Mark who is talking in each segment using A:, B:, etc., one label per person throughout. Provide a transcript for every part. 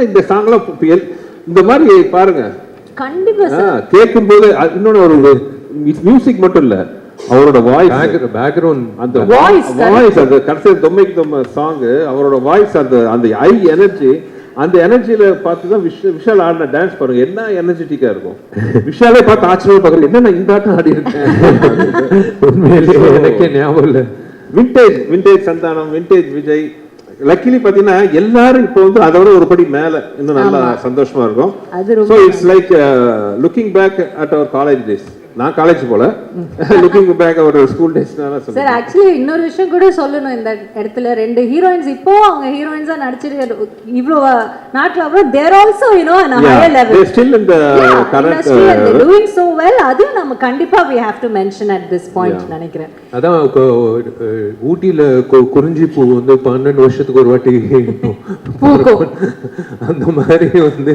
A: இந்த சாங்லாம் இந்த மாதிரி பாருங்க
B: கண்டிப்பா சார்
A: கேட்கும்போது இன்னொன்று ஒரு மியூசிக் மட்டும் இல்ல அவரோட வாய்ஸ் பேக்ரவுண்ட் அந்த வாய்ஸ் அந்த கடைசி தொம்மைக்கு சாங் அவரோட வாய்ஸ் அந்த ஐ எனர்ஜி அந்த எனர்ஜியில பார்த்து தான் விஷால் ஆடின டான்ஸ் பாருங்க என்ன எனர்ஜெட்டிக்கா இருக்கும் விஷாலே பார்த்து ஆச்சரியமா பாக்குறேன் என்ன இந்த ஆட்டம் ஆடி இருக்கேன் எனக்கே ஞாபகம் இல்லை vintage Santhanam vintage Vijay luckily பாத்தீங்கன்னா எல்லாரும் இப்போ வந்து அதோட ஒரு படி மேல இன்னும் நல்லா சந்தோஷமா இருக்கும் so it's like looking back at our college days நான் காலேஜ் போல லுக்கிங் பேக் அவர் ஸ்கூல் டேஸ்னால
B: சார் ஆக்சுவலி இன்னொரு விஷயம் கூட சொல்லணும் இந்த இடத்துல ரெண்டு ஹீரோயின்ஸ் இப்போ அவங்க ஹீரோயின்ஸா நடிச்சிட்டு இவ்ளோ நாட்ல அப்புறம் there also you know an higher level
A: they still in the current
B: doing so well அது நம்ம கண்டிப்பா we have to mention at this point நினைக்கிறேன்
C: அதான் ஊட்டில குறிஞ்சி பூ வந்து 12 வருஷத்துக்கு ஒரு வாட்டி பூக்கும் அந்த மாதிரி வந்து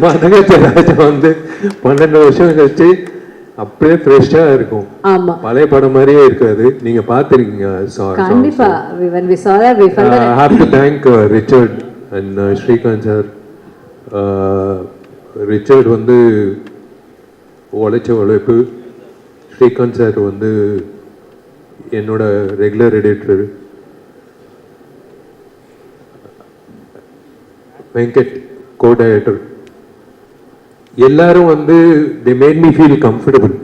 C: மதகஜராஜா வந்து 12 வருஷம் கழிச்சு அப்படியே ஃப்ரெஷ்ஷா இருக்கும் பழைய படம் மாதிரியே இருக்காது நீங்க பாத்திருக்கீங்க
B: கண்டிப்பா when we saw that we felt that
C: I have to thank Richard and Srikanth sir Richard வந்து உழைச்ச உழைப்பு ஸ்ரீகாந்த் சார் வந்து என்னோட regular editor Venkat co director எல்லாரும் வந்து they made me feel comfortable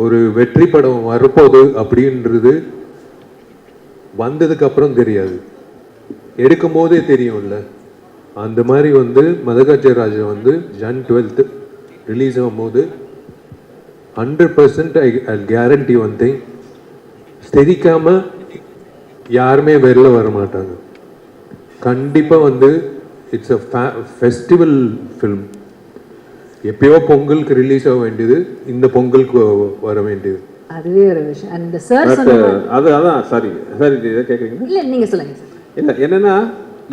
C: ஒரு வெற்றி படம் வரப்போகுது அப்படின்றது வந்ததுக்கு அப்புறம் தெரியாது எடுக்கும் போதே தெரியும்ல அந்த மாதிரி வந்து மதகஜராஜா வந்து ஜன் 12th ரிலீஸ் ஆகும்போது 100% I guarantee one thing ஸ்தெரிக்காம யாருமே வெளில வர மாட்டாங்க கண்டிப்பா வந்து இட்ஸ் a ஃபெஸ்டிவல் ஃபிலிம் எப்பயோ பொங்கலுக்கு ரிலீஸ் ஆக வேண்டியது இந்த பொங்கலுக்கு வர வேண்டியது
B: அதுவே ஒரு விஷயம் அந்த சார் சொன்னாங்க
A: அதான் சரி இதை கேக்குறீங்க
B: இல்ல நீங்க சொல்லுங்க
A: இல்ல என்னன்னா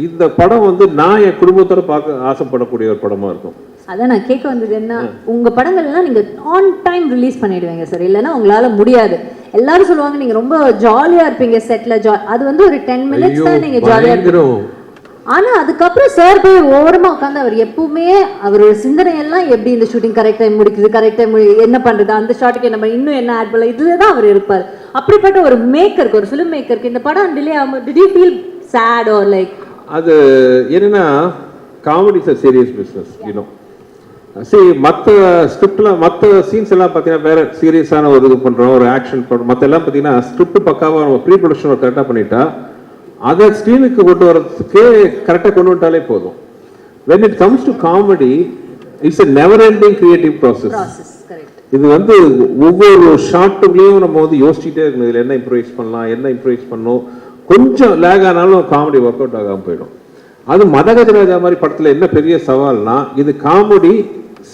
A: இந்த படம் வந்து நான் என் குடும்பத்தோட பார்க்க ஆசைப்படக்கூடிய ஒரு படமா இருக்கும்
B: அதான் நான் கேட்க வந்தது என்ன உங்க படங்கள்லாம் நீங்க ஆன் டைம் ரிலீஸ் பண்ணிடுவீங்க சார் இல்லைன்னா உங்களால முடியாது எல்லாரும் சொல்லுவாங்க நீங்க ரொம்ப ஜாலியா இருப்பீங்க செட்ல அது வந்து ஒரு 10 மினிட்ஸ் தான் நீங்க ஜாலியா இருப்பீங்க ஆனா அதுக்கப்புறம் சார் போய் ஓரமா உட்காந்து அவர் எப்பவுமே அவரோட சிந்தனை எல்லாம் எப்படி இந்த ஷூட்டிங் கரெக்ட் டைம் முடிக்குது கரெக்ட் டைம் என்ன பண்றது அந்த ஷாட்டுக்கு நம்ம இன்னும் என்ன ஆட் பண்ணலாம் இதுலதான் அவர் இருப்பார் அப்படிப்பட்ட ஒரு மேக்கருக்கு ஒரு ஃபிலிம் மேக்கருக்கு இந்த படம் டிலே ஆகும் did you feel sad or like
A: அது என்னன்னா comedy is a serious business you know மற்ற ஸ்கிரிப்ட்ல மற்ற சீன்ஸ் எல்லாம் பார்த்தீங்கன்னா வேற சீரியஸான ஒரு இது பண்றோம் ஒரு ஆக்ஷன் பண்றோம் மற்ற எல்லாம் பார்த்தீங்கன்னா ஸ்கிரிப்ட் பக்காவா நம்ம ப்ரீ ப்ரொடக்ஷன் கரெக்டாக பண்ணிட்டா அதை ஸ்க்ரீனுக்கு கொண்டு வரதுக்கே கரெக்டாக கொண்டு வந்துட்டாலே போதும் when it comes to comedy it's a never ending creative process இது வந்து ஒவ்வொரு ஷார்ட்டுகளையும் நம்ம வந்து யோசிச்சுட்டே இருக்கணும் இதில் என்ன இம்ப்ரூவைஸ் பண்ணலாம் என்ன இம்ப்ரூவைஸ் பண்ணணும் கொஞ்சம் லேக் ஆனாலும் காமெடி ஒர்க் அவுட் ஆகாமல் போயிடும் அது மதகஜராஜா மாதிரி படத்தில் என்ன பெரிய சவால்னா இது காமெடி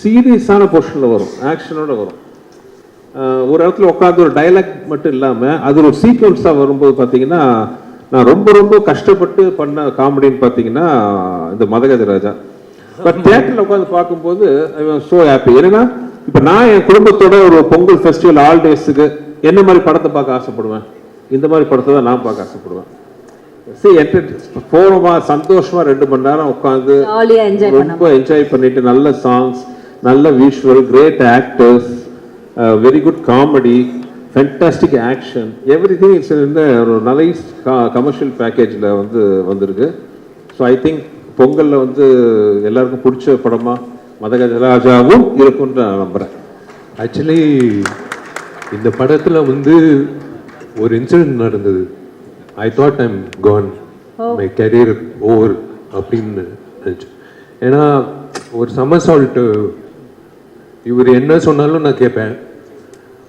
A: சீரியஸான பொசிஷனில் வரும் ஆக்ஷனோட வரும் ஒரு இடத்துல உட்காந்து ஒரு டைலாக் மட்டும் இல்லாமல் அது ஒரு சீக்வன்ஸாக வரும்போது பார்த்தீங்கன்னா நான் ரொம்ப ரொம்ப கஷ்டப்பட்டு பண்ண காமெடின்னு பார்த்தீங்கன்னா இந்த மதகஜராஜா பட் தியேட்டரில் உட்காந்து பார்க்கும்போது ஐ வாஸ் ஸோ ஹாப்பி ஏன்னா இப்போ நான் என் குடும்பத்தோட ஒரு பொங்கல் ஃபெஸ்டிவல் ஆல் டேஸுக்கு என்ன மாதிரி படத்தை பார்க்க ஆசைப்படுவேன் இந்த மாதிரி படத்தை தான் நான் பார்க்க ஆசைப்படுவேன் போனோமா சந்தோஷமா 2 மணி நேரம் உட்காந்து ரொம்ப என்ஜாய் பண்ணிட்டு நல்ல சாங்ஸ் நல்ல visual great actors very good comedy fantastic action everything it's இந்த ஒரு நைஸ் கமர்ஷியல் பேக்கேஜில் வந்து வந்திருக்கு ஸோ ஐ திங்க் பொங்கலில் வந்து எல்லாருக்கும் பிடிச்ச படமா மதகஜராஜாவும் இருக்கும்னு நான் நம்புறேன்
C: ஆக்சுவலி இந்த படத்துல வந்து ஒரு இன்சிடென்ட் நடந்தது I thought I'm gone. My career over அப்படின்னு நினச்சேன் ஏன்னா ஒரு சமர்சால்ட் இவர் என்ன சொன்னாலும் நான் கேட்பேன்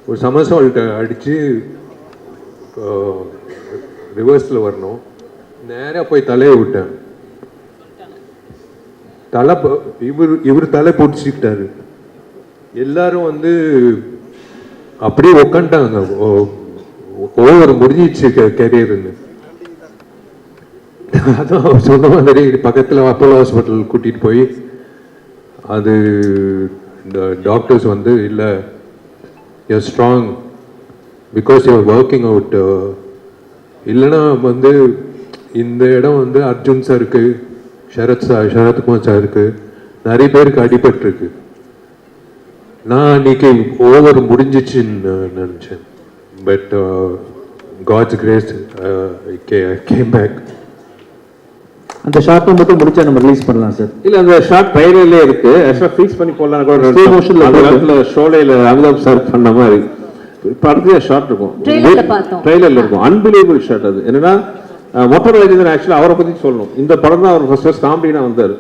C: ஒரு சமர்சால்ட் அடித்து ரிவர்ஸில் வரணும் நேராக போய் தலையை விட்டேன் இவர் தலை பிடிச்சிக்கிட்டாரு எல்லாரும் வந்து அப்படியே உக்காண்டாங்க ஓவர் முடிஞ்சிச்சு கேரியர்னு அதான் சொன்ன மாதிரி பக்கத்தில் அப்போலோ ஹாஸ்பிட்டல் கூட்டிகிட்டு போய் அது இந்த டாக்டர்ஸ் வந்து இல்லை you're strong because you're working out இல்லைன்னா வந்து இந்த இடம் வந்து அர்ஜுன் சாருக்கு, சரத்குமார் சாருக்கு நிறைய பேருக்கு அடிபட்டிருக்கு. நான் அன்னைக்கு ஓவர் முடிஞ்சிச்சுன்னு நினச்சேன். But God's grace came back.
D: அந்த ஷார்ட் மட்டும் முடிச்சா நம்ம ரிலீஸ் பண்ணலாம் சார்.
A: இல்ல அந்த ஷார்ட் ட்ரைலர்லயே இருக்கு. ஆக்சுவலா ஃபிக்ஸ் பண்ணி போடலாம் கூட.
D: Slow motion ல
A: அந்த இடத்துல ஷோலைல அமிதாப் சார் பண்ண மாதிரி படத்துல ஷார்ட் இருக்கும்.
B: ட்ரெய்லர்ல பார்த்தோம்.
A: ட்ரைலர்ல இருக்கும். அன்பிலீவபிள் ஷார்ட் அது. என்னன்னா மொட்டை ராஜேந்திரன் ஆக்சுவலா அவரை பத்தி சொல்லணும். இந்த படம் தான் அவர் ஃபர்ஸ்ட் காமெடினா வந்தாரு.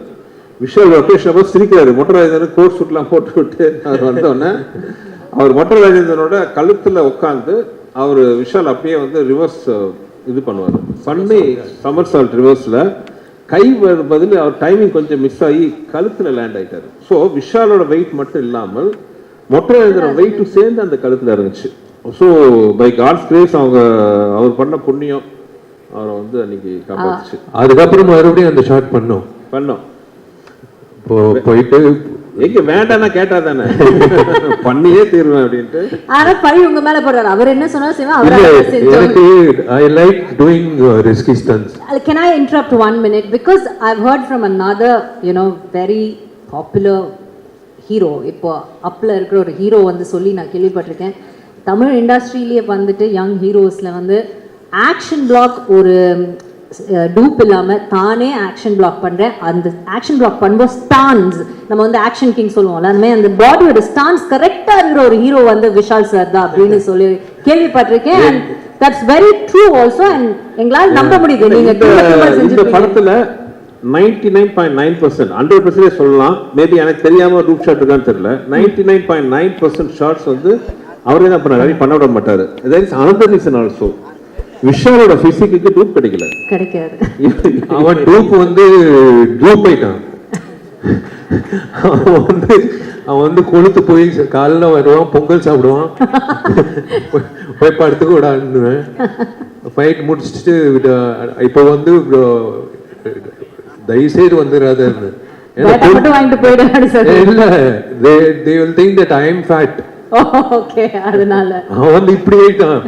A: விஷால் லொகேஷன் போது சிரிக்கிறாரு. மொட்டை ராஜேந்திரன் கோட் சூட்லாம் போட்டு விட்டு அவர் வந்தோடனே அவர் மொட்டை ராஜேந்திரனோட கழுத்துல உட்காந்து அவர் விஷால் அப்படியே வந்து ரிவர்ஸ் இது பண்ணுவார். பண்ணி சமர் சால்ட் ரிவர்ஸ்ல கை பதில் அவர் டைமிங் கொஞ்சம் மிஸ் ஆகி கழுத்துல லேண்ட் ஆயிட்டாரு. ஸோ விஷாலோட வெயிட் மட்டும் இல்லாமல் மொட்டை ராஜேந்திரன் வெயிட்டும் சேர்ந்து அந்த கழுத்துல இருந்துச்சு. ஸோ பை காட்ஸ் கிரேஸ் அவர் பண்ண புண்ணியம் அவரை வந்து அன்னைக்கு காப்பாத்துச்சு.
C: அதுக்கப்புறம் மறுபடியும் அந்த ஷார்ட் பண்ணோம். போயிட்டு
A: எங்க வேண்டாம்னா கேட்டா தானே பண்ணியே தீர்வேன் அப்படின்ட்டு.
B: ஆனா பழி உங்க மேல போடுறாரு. அவர் என்ன சொன்னாலும் செய்வேன். அவர்
C: எனக்கு I like doing risky stunts.
B: Can I interrupt 1 minute? Because I've heard from another, very popular hero. இப்போ அப்ல இருக்கிற ஒரு ஹீரோ வந்து சொல்லி நான் கேள்விப்பட்டிருக்கேன். தமிழ் இண்டஸ்ட்ரியிலேயே வந்துட்டு யங் ஹீரோஸ்ல வந்து ஆக்ஷன் பிளாக் ஒரு டூப் இல்லாம தானே ஆக்ஷன் பிளாக் பண்றேன். அந்த ஆக்ஷன் பிளாக் பண்ணும்போது ஸ்டான்ஸ் நம்ம வந்து ஆக்ஷன் கிங் சொல்லுவோம்ல, அந்த மாதிரி அந்த பாடியோட ஸ்டான்ஸ் கரெக்டா இருக்கிற ஒரு ஹீரோ வந்து விஷால் சார் தான் அப்படின்னு சொல்லி கேள்விப்பட்டிருக்கேன். And that's very true also. And எங்களால் நம்ப முடியுது நீங்க
A: இந்த படத்துல 99.9% 100% சொல்லலாம். மேபி எனக்கு தெரியாம ரூப் ஷாட் இருக்கான்னு தெரியல. 99.9% ஷாட்ஸ் வந்து அவரே தான் பண்ணாரு. பண்ண விட மாட்டாரு. another reason also விஷாலோட பிசிக்கு டூப் கிடைக்காது.
C: அவன் டூப் வந்து டூப் ஆயிட்டான். அவன் வந்து கொளுத்து போய் காலைல வருவான், பொங்கல் சாப்பிடுவான், போய் படுத்துக்க விடான்னுவேன். ஃபைட் முடிச்சுட்டு இப்போ வந்து தயவுசெய்து வந்துடாதுன்னு இல்ல, they will think that I am fat.
B: Okay, அதனால
C: அவன் வந்து இப்படி ஆயிட்டான்.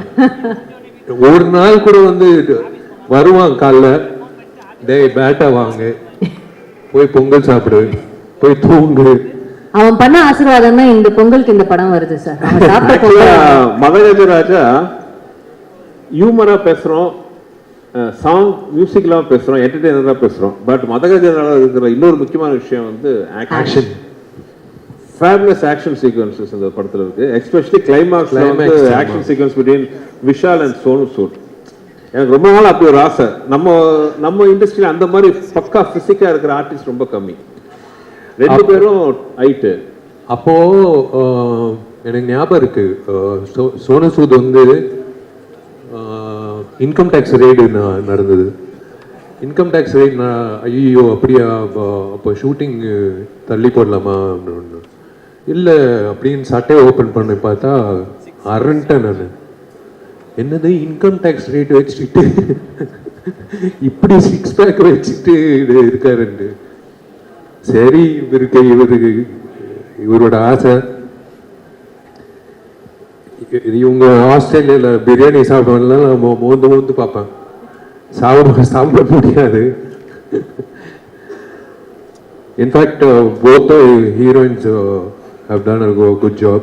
C: ஒரு நாள் கூட வந்து வருவான் காலைல, டேய் பேட்டா வாங்க, போய் பொங்கல் சாப்பிடு, போய் தூங்கு.
B: அவன் பண்ண ஆசீர்வாதம் தான் இந்த பொங்கலுக்கு இந்த படம் வருது சார்.
A: மதகஜராஜா ஹியூமரா பேசுறோம், சாங் மியூசிக்லாம் பேசுறோம், என்டர்டெய்னரா பேசுறோம். பட் மதகஜராஜா இருக்கிற இன்னொரு முக்கியமான விஷயம் வந்து ஆக்ஷன். ஃபேபுலஸ் ஆக்ஷன் சீக்வன்சஸ் இந்த படத்துல இருக்கு. எஸ்பெஷலி கிளைமாக்ஸ்ல வந்து action sequence between Vishal and Sonu Sood. எனக்கு ரொம்ப நாள் அப்படி ஒரு ஆசை. நம்ம இண்டஸ்ட்ரியில அந்த மாதிரி பக்கா பிசிக்கா இருக்கிற ஆர்டிஸ்ட் ரொம்ப கம்மி. ரெண்டு பேரும் ஹைட்டு.
C: அப்போ எனக்கு ஞாபகம் இருக்கு, சோனு சூத் வந்து இன்கம் டேக்ஸ் ரெய்டு நடந்தது. இன்கம் டேக்ஸ் ரெய்ட் ஐயோ அப்படியா, அப்போ ஷூட்டிங் தள்ளி போடலாமா அப்படின்னு. இல்லை அப்படின்னு சட்டையை ஓப்பன் பண்ணி பார்த்தா அரண்டேன் நான். என்னது இன்கம் டேக்ஸ் ரேட் வச்சுக்கிட்டு இப்படி 6 பேக் வச்சுட்டு இருக்காருண்டு. சரி, இவரோட ஆசை. இவங்க ஆஸ்திரேலியால பிரியாணி சாப்பிடுவாங்கலாம் நம்ம மோந்து பார்ப்பேன். சாப்பிட முடியாது. In fact, both the heroines have done a good job.